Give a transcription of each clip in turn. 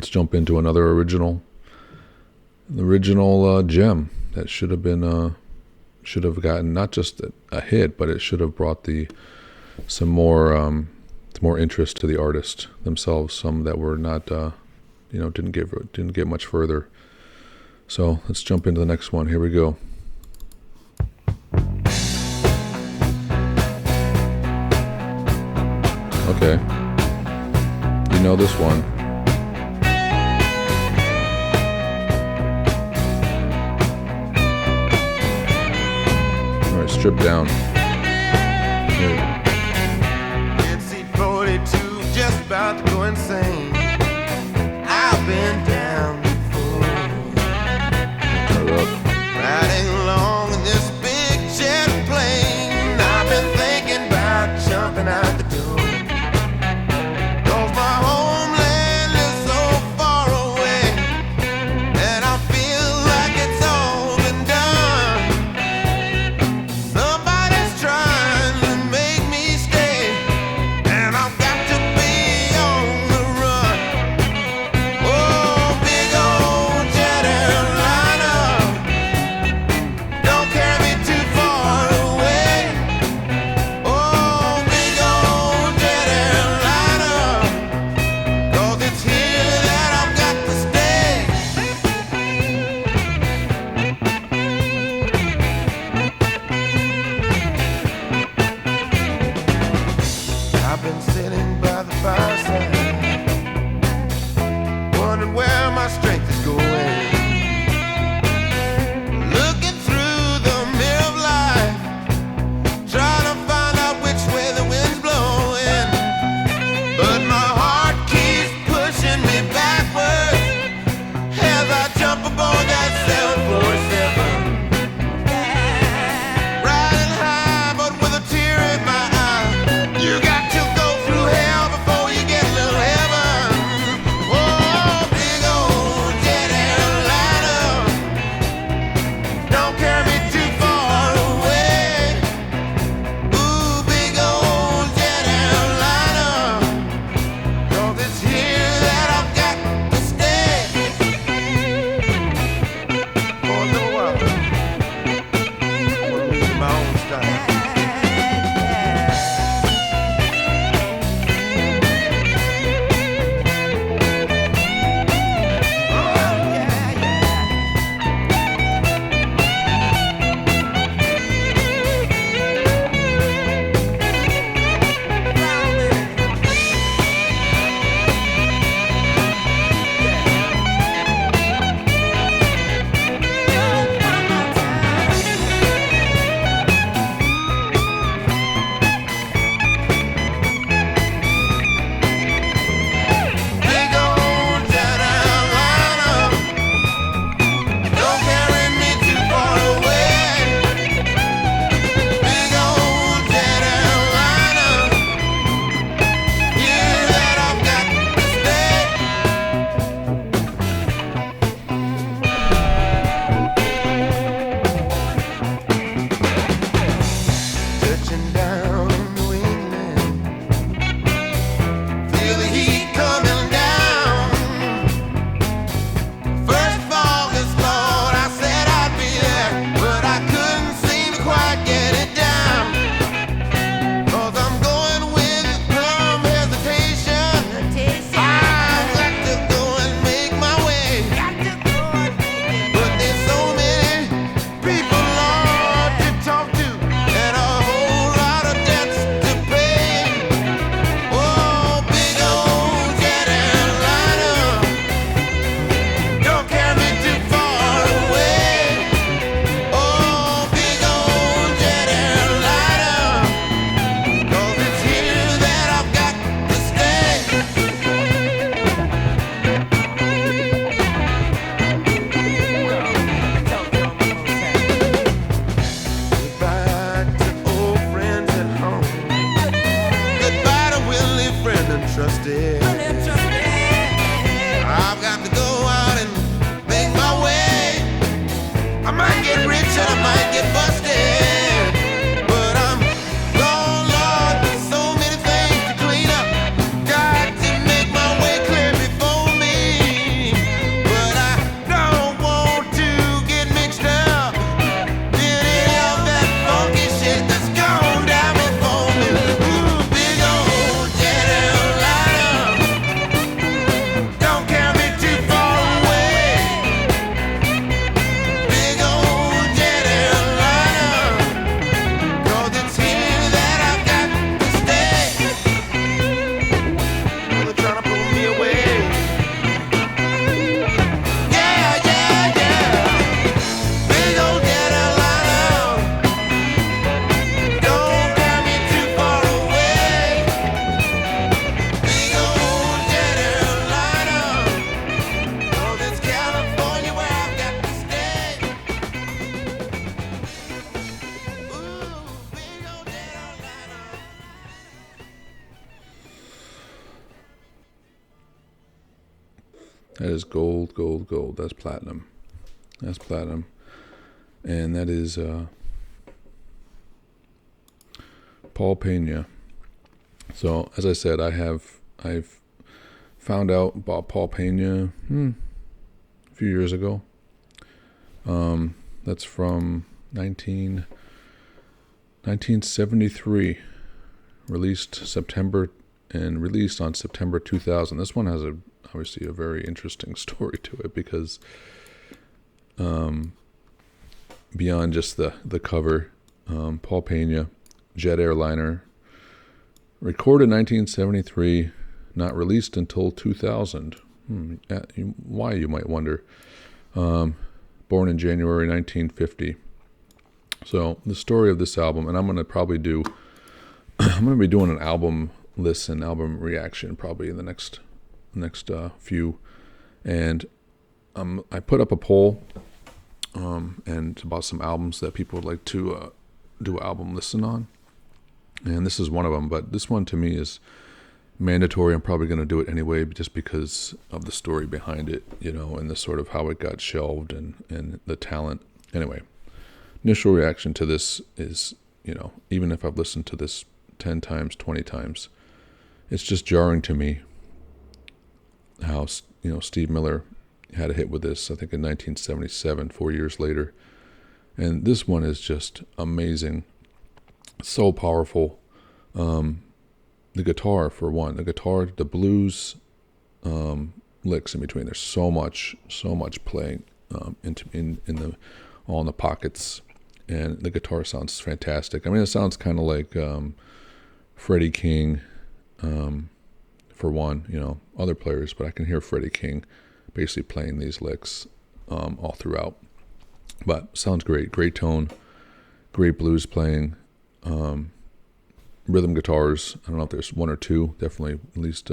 let's jump into another original gem that should have gotten not just a hit, but it should have brought some more interest to the artist themselves. Some that were not, didn't get much further. So let's jump into the next one. Here we go. Okay, you know this one. All right, strip down. Here. Just about to go insane. I've been down before. Turn it up. Riding along in this big jet plane. I've been thinking about jumping out the door. 'Cause my homeland is so far away, and I feel like it's all been done. Somebody's trying to make me stay, and I've got to be on the run. Oh, big old jet airliner, don't carry me too far away. Oh, big old jet airliner, 'cause it's here that I've got to stay. I've been sitting by the fireside, wondering where my strength is going. Looking through the mirror of life, trying to find out which way the wind's blowing. But my heart keeps pushing me backwards as I jump aboard that 747. Riding high, but with a tear in my eye. You got to go through hell before you get a little heaven. Oh, big old jet airliner, don't carry me too far away. Ooh, big old jet airliner, 'cause it's here that I've got to stay. Oh, no, I'm losing my own style. Big old jet airliner, don't carry me too far away. Big old jet airliner, here that I've got to stay. Touching down in New England, feel the heat coming down. First of August, Lord, I said I'd be there, but I couldn't seem to quite get it down. 'Cause I'm going with some hesitation. I've got to go and make my way. But there's so many people, Lord, to talk to, and a whole lot of debts to pay. Oh, big old jet airliner, don't carry me too far away. Oh, big old jet airliner, 'cause it's here that I've got to stay. Goodbye to old friends at home. Goodbye to Willie, friend and trusty. I've got to go out and make my way. I might get rich and I might get busted, but I'm gone, Lord. There's so many things to clean up. Got to make my way clear before me. That is gold, gold, gold. That's platinum. That's platinum. And that is Paul Pena. So as I said, I've found out about Paul Pena a few years ago. That's from 1973, released on September 2000. This one has obviously a very interesting story to it because beyond just the cover, Paul Pena, Jet Airliner, recorded 1973, not released until 2000. Why, you might wonder. Born in January 1950. So the story of this album, and I'm going to be doing an album listen, album reaction probably in the next few. And I put up a poll and about some albums that people would like to do an album listen on. And this is one of them, but this one to me is mandatory. I'm probably going to do it anyway just because of the story behind it, and the sort of how it got shelved and the talent. Anyway, initial reaction to this is, even if I've listened to this 10 times, 20 times, it's just jarring to me how, Steve Miller had a hit with this, I think in 1977, 4 years later. And this one is just amazing. So powerful. The guitar, for one, the blues licks in between. There's so much playing in the pockets, and the guitar sounds fantastic. I mean, it sounds kind of like Freddie King, for one. Other players, but I can hear Freddie King basically playing these licks all throughout. But sounds great tone, great blues playing. Rhythm guitars, I don't know if there's one or two, definitely at least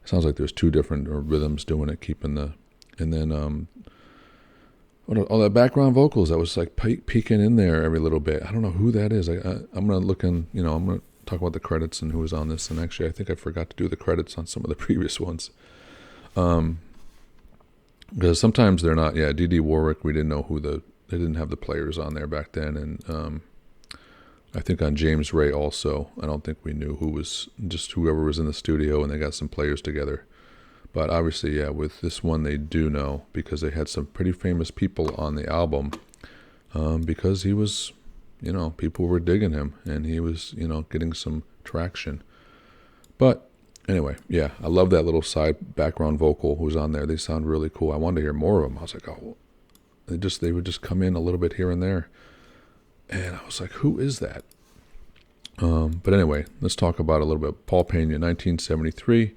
sounds like there's two different rhythms doing it, and then all that background vocals that was like peeking in there every little bit. I don't know who that is. I'm gonna look in, I'm gonna talk about the credits and who was on this, and actually I think I forgot to do the credits on some of the previous ones, because sometimes they're not. Yeah, D.D. Warwick, we didn't know they didn't have the players on there back then, and I think on James Ray also, I don't think we knew who was, just whoever was in the studio, and they got some players together. But obviously, yeah, with this one they do know, because they had some pretty famous people on the album, because he was, people were digging him, and he was, getting some traction. But anyway, yeah, I love that little side background vocal who's on there. They sound really cool. I wanted to hear more of them. I was like, oh, they would just come in a little bit here and there. And I was like, who is that? But anyway, let's talk about a little bit. Paul Pena, 1973,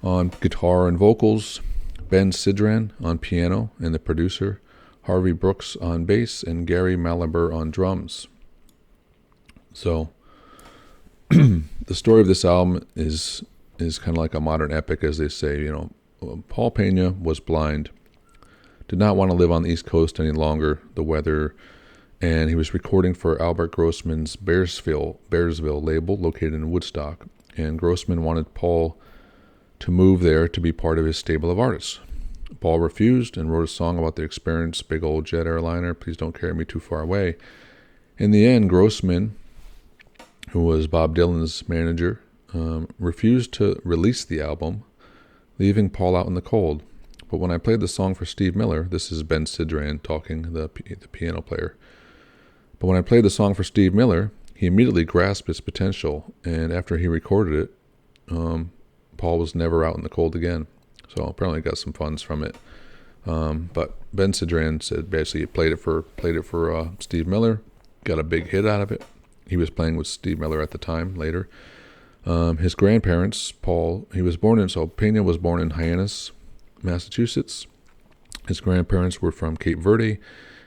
on guitar and vocals. Ben Sidran on piano, and the producer. Harvey Brooks on bass, and Gary Malaber on drums. So, the story of this album is kind of like a modern epic, as they say. Paul Pena was blind, did not want to live on the East Coast any longer. The weather... And he was recording for Albert Grossman's Bearsville label located in Woodstock. And Grossman wanted Paul to move there to be part of his stable of artists. Paul refused and wrote a song about the experience, Big Old Jet Airliner, Please Don't Carry Me Too Far Away. In the end, Grossman, who was Bob Dylan's manager, refused to release the album, leaving Paul out in the cold. But when I played the song for Steve Miller, this is Ben Sidran talking, the piano player. But when I played the song for Steve Miller, he immediately grasped its potential, and after he recorded it, Paul was never out in the cold again. So apparently got some funds from it. But Ben Sidran said basically he played it for Steve Miller, got a big hit out of it. He was playing with Steve Miller at the time. Later, his grandparents, Pena was born in Hyannis, Massachusetts. His grandparents were from Cape Verde.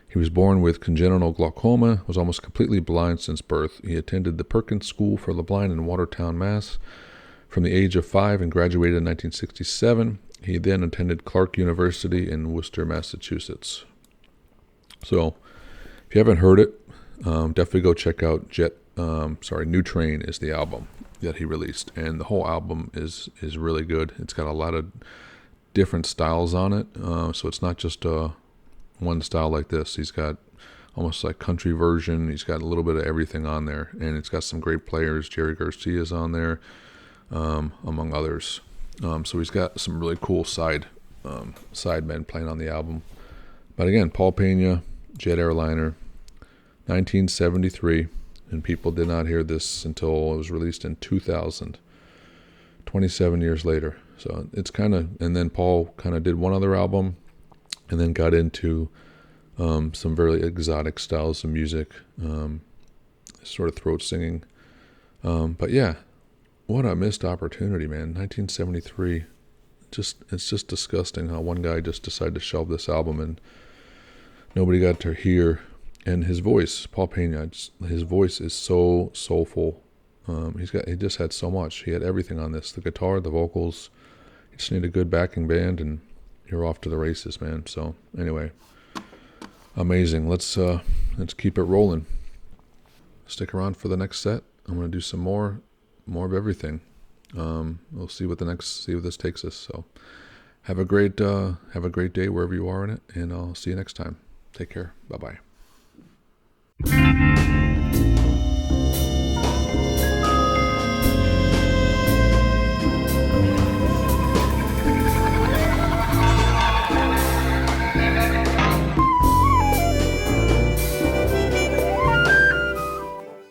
He was born with congenital glaucoma, was almost completely blind since birth. He attended the Perkins School for the Blind in Watertown, Mass. from the age of 5 and graduated in 1967. He then attended Clark University in Worcester, Massachusetts. So if you haven't heard it, definitely go check out New Train is the album that he released. And the whole album is really good. It's got a lot of different styles on it. So it's not just one style like this. He's got almost like country version. He's got a little bit of everything on there, and it's got some great players. Jerry Garcia's on there, among others. So he's got some really cool sidemen playing on the album. But again, Paul Pena, Jet Airliner, 1973, and people did not hear this until it was released in 2000, 27 years later. So it's kind of, and then Paul kind of did one other album, and then got into some very exotic styles of music, sort of throat singing. But yeah, what a missed opportunity, man. 1973. It's just disgusting how one guy just decided to shelve this album and nobody got to hear. And his voice, Paul Pena, his voice is so soulful. He just had so much. He had everything on this: the guitar, the vocals. You just need a good backing band, and you're off to the races, man. So anyway, amazing. Let's keep it rolling. Stick around for the next set. I'm gonna do some more of everything. We'll see what this takes us. So have a great day wherever you are in it, and I'll see you next time. Take care. Bye bye.